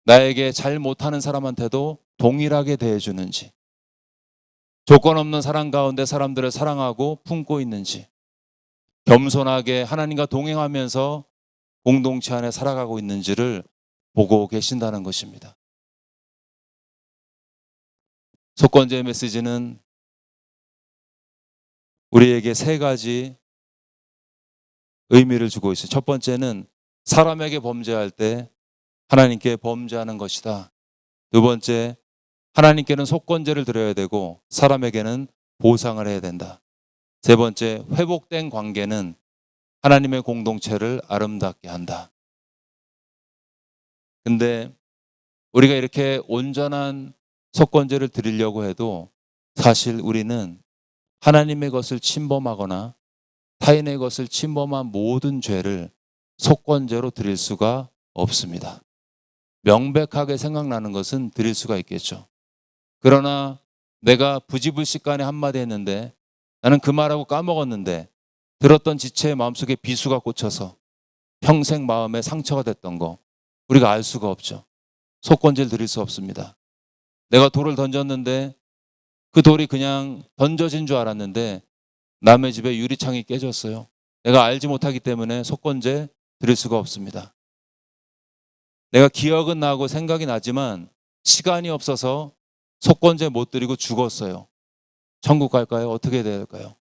나에게 잘 못하는 사람한테도 동일하게 대해주는지, 조건 없는 사랑 가운데 사람들을 사랑하고 품고 있는지, 겸손하게 하나님과 동행하면서 공동체 안에 살아가고 있는지를 보고 계신다는 것입니다. 속건제의 메시지는 우리에게 세 가지 의미를 주고 있어요. 첫 번째는 사람에게 범죄할 때 하나님께 범죄하는 것이다. 두 번째, 하나님께는 속건제를 드려야 되고 사람에게는 보상을 해야 된다. 세 번째, 회복된 관계는 하나님의 공동체를 아름답게 한다. 근데 우리가 이렇게 온전한 속건제를 드리려고 해도 사실 우리는 하나님의 것을 침범하거나 타인의 것을 침범한 모든 죄를 속건제로 드릴 수가 없습니다. 명백하게 생각나는 것은 드릴 수가 있겠죠. 그러나 내가 부지불식간에 한마디 했는데 나는 그 말하고 까먹었는데 들었던 지체의 마음속에 비수가 꽂혀서 평생 마음에 상처가 됐던 거 우리가 알 수가 없죠. 속건제를 드릴 수 없습니다. 내가 돌을 던졌는데 그 돌이 그냥 던져진 줄 알았는데 남의 집에 유리창이 깨졌어요. 내가 알지 못하기 때문에 속건제 드릴 수가 없습니다. 내가 기억은 나고 생각이 나지만 시간이 없어서 속건제 못 드리고 죽었어요. 천국 갈까요? 어떻게 해야 될까요?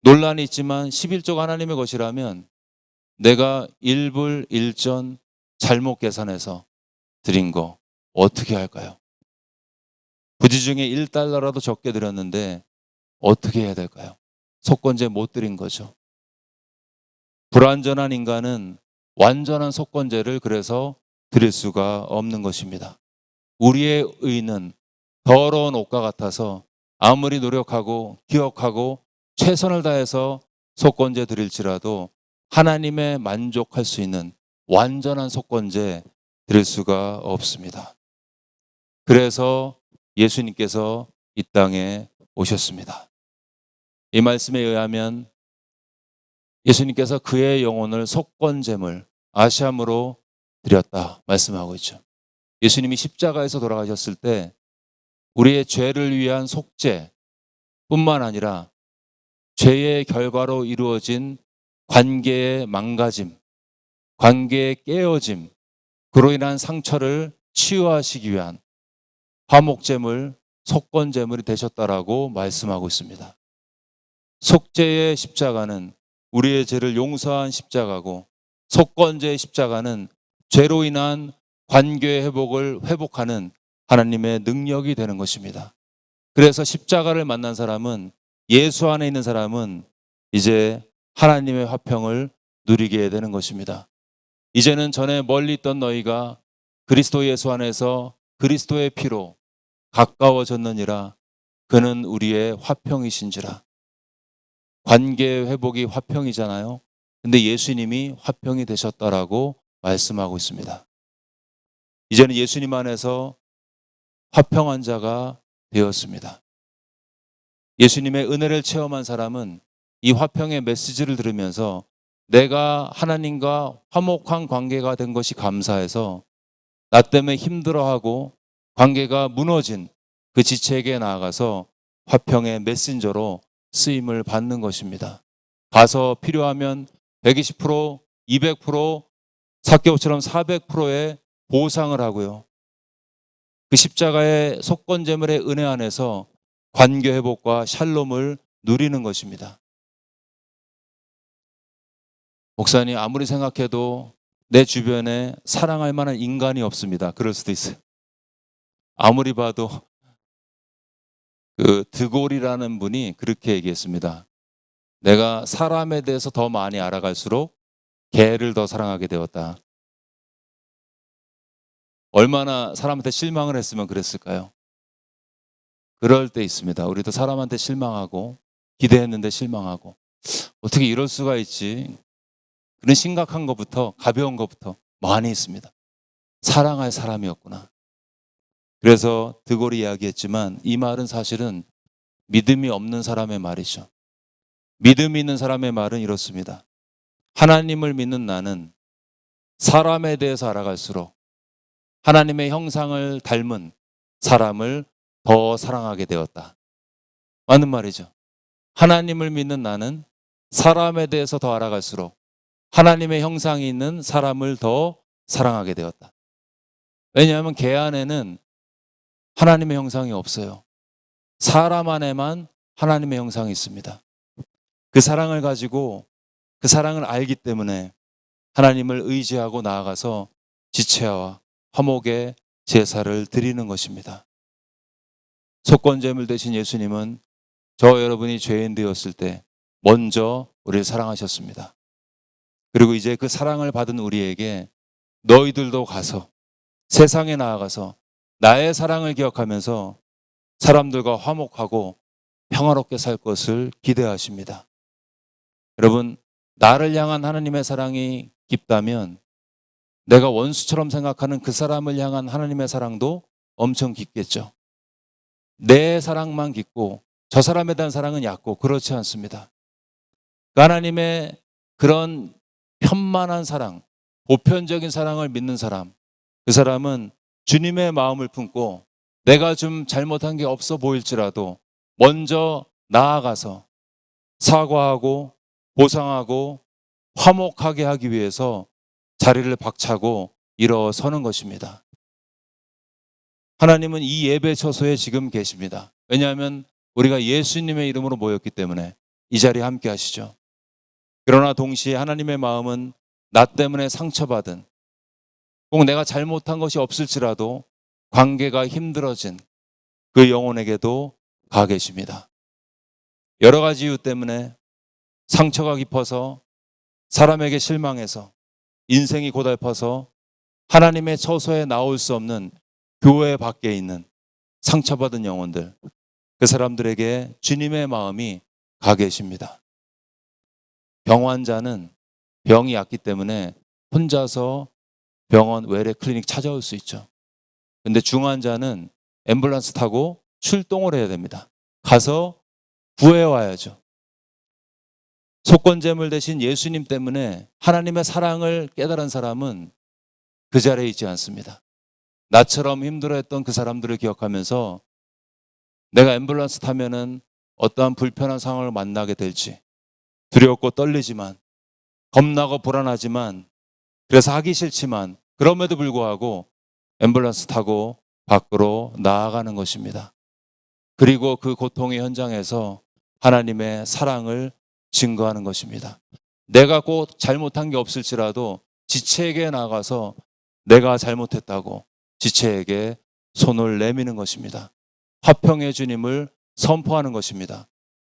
논란이 있지만 11조가 하나님의 것이라면 내가 1불 1전 잘못 계산해서 드린 거 어떻게 할까요? 부지 중에 1달러라도 적게 드렸는데 어떻게 해야 될까요? 속건제 못 드린 거죠. 불완전한 인간은 완전한 속건제를 그래서 드릴 수가 없는 것입니다. 우리의 의는 더러운 옷과 같아서 아무리 노력하고 기억하고 최선을 다해서 속건제 드릴지라도 하나님의 만족할 수 있는 완전한 속건제 드릴 수가 없습니다. 그래서 예수님께서 이 땅에 오셨습니다. 이 말씀에 의하면 예수님께서 그의 영혼을 속건제물 아시함으로 드렸다 말씀하고 있죠. 예수님이 십자가에서 돌아가셨을 때 우리의 죄를 위한 속죄 뿐만 아니라 죄의 결과로 이루어진 관계의 망가짐, 관계의 깨어짐, 그로 인한 상처를 치유하시기 위한 화목제물, 속건제물이 되셨다라고 말씀하고 있습니다. 속죄의 십자가는 우리의 죄를 용서한 십자가고 속건제의 십자가는 죄로 인한 관계의 회복을 회복하는 하나님의 능력이 되는 것입니다. 그래서 십자가를 만난 사람은, 예수 안에 있는 사람은 이제 하나님의 화평을 누리게 되는 것입니다. 이제는 전에 멀리 있던 너희가 그리스도 예수 안에서 그리스도의 피로 가까워졌느니라. 그는 우리의 화평이신지라. 관계의 회복이 화평이잖아요. 근데 예수님이 화평이 되셨다라고 말씀하고 있습니다. 이제는 예수님 안에서 화평한 자가 되었습니다. 예수님의 은혜를 체험한 사람은 이 화평의 메시지를 들으면서 내가 하나님과 화목한 관계가 된 것이 감사해서 나 때문에 힘들어하고 관계가 무너진 그 지체에게 나아가서 화평의 메신저로 쓰임을 받는 것입니다. 가서 필요하면 120%, 200%, 삭개오처럼 400%의 보상을 하고요. 그 십자가의 속건제물의 은혜 안에서 관계 회복과 샬롬을 누리는 것입니다. 목사님, 아무리 생각해도 내 주변에 사랑할 만한 인간이 없습니다. 그럴 수도 있어요. 아무리 봐도 그 드골이라는 분이 그렇게 얘기했습니다. 내가 사람에 대해서 더 많이 알아갈수록 개를 더 사랑하게 되었다. 얼마나 사람한테 실망을 했으면 그랬을까요? 그럴 때 있습니다. 우리도 사람한테 실망하고 기대했는데 실망하고 어떻게 이럴 수가 있지? 그런 심각한 것부터 가벼운 것부터 많이 있습니다. 사랑할 사람이었구나. 그래서 드골이 이야기했지만 이 말은 사실은 믿음이 없는 사람의 말이죠. 믿음이 있는 사람의 말은 이렇습니다. 하나님을 믿는 나는 사람에 대해서 알아갈수록 하나님의 형상을 닮은 사람을 더 사랑하게 되었다. 맞는 말이죠. 하나님을 믿는 나는 사람에 대해서 더 알아갈수록 하나님의 형상이 있는 사람을 더 사랑하게 되었다. 왜냐하면 개 안에는 하나님의 형상이 없어요. 사람 안에만 하나님의 형상이 있습니다. 그 사랑을 가지고 그 사랑을 알기 때문에 하나님을 의지하고 나아가서 지체와 화목의 제사를 드리는 것입니다. 속건제물 되신 예수님은 저 여러분이 죄인 되었을 때 먼저 우리를 사랑하셨습니다. 그리고 이제 그 사랑을 받은 우리에게 너희들도 가서 세상에 나아가서 나의 사랑을 기억하면서 사람들과 화목하고 평화롭게 살 것을 기대하십니다. 여러분, 나를 향한 하나님의 사랑이 깊다면 내가 원수처럼 생각하는 그 사람을 향한 하나님의 사랑도 엄청 깊겠죠. 내 사랑만 깊고 저 사람에 대한 사랑은 얕고 그렇지 않습니다. 하나님의 그런 편만한 사랑, 보편적인 사랑을 믿는 사람, 그 사람은 주님의 마음을 품고 내가 좀 잘못한 게 없어 보일지라도 먼저 나아가서 사과하고 보상하고 화목하게 하기 위해서 자리를 박차고 일어서는 것입니다. 하나님은 이 예배 처소에 지금 계십니다. 왜냐하면 우리가 예수님의 이름으로 모였기 때문에 이 자리에 함께 하시죠. 그러나 동시에 하나님의 마음은 나 때문에 상처받은, 꼭 내가 잘못한 것이 없을지라도 관계가 힘들어진 그 영혼에게도 가 계십니다. 여러 가지 이유 때문에 상처가 깊어서 사람에게 실망해서 인생이 고달파서 하나님의 처소에 나올 수 없는 교회 밖에 있는 상처받은 영혼들, 그 사람들에게 주님의 마음이 가 계십니다. 병환자는 병이 얕기 때문에 혼자서 병원 외래 클리닉 찾아올 수 있죠. 근데 중환자는 앰뷸런스 타고 출동을 해야 됩니다. 가서 구해와야죠. 속건제물 대신 예수님 때문에 하나님의 사랑을 깨달은 사람은 그 자리에 있지 않습니다. 나처럼 힘들어했던 그 사람들을 기억하면서 내가 앰뷸런스 타면은 어떠한 불편한 상황을 만나게 될지 두렵고 떨리지만, 겁나고 불안하지만, 그래서 하기 싫지만 그럼에도 불구하고 앰뷸런스 타고 밖으로 나아가는 것입니다. 그리고 그 고통의 현장에서 하나님의 사랑을 증거하는 것입니다. 내가 꼭 잘못한 게 없을지라도 지체에게 나가서 내가 잘못했다고 지체에게 손을 내미는 것입니다. 화평의 주님을 선포하는 것입니다.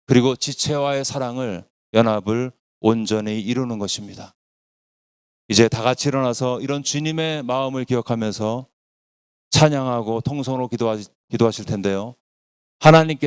그리고 지체와의 사랑을, 연합을 온전히 이루는 것입니다. 이제 다 같이 일어나서 이런 주님의 마음을 기억하면서 찬양하고 통성으로 기도하실 텐데요. 하나님께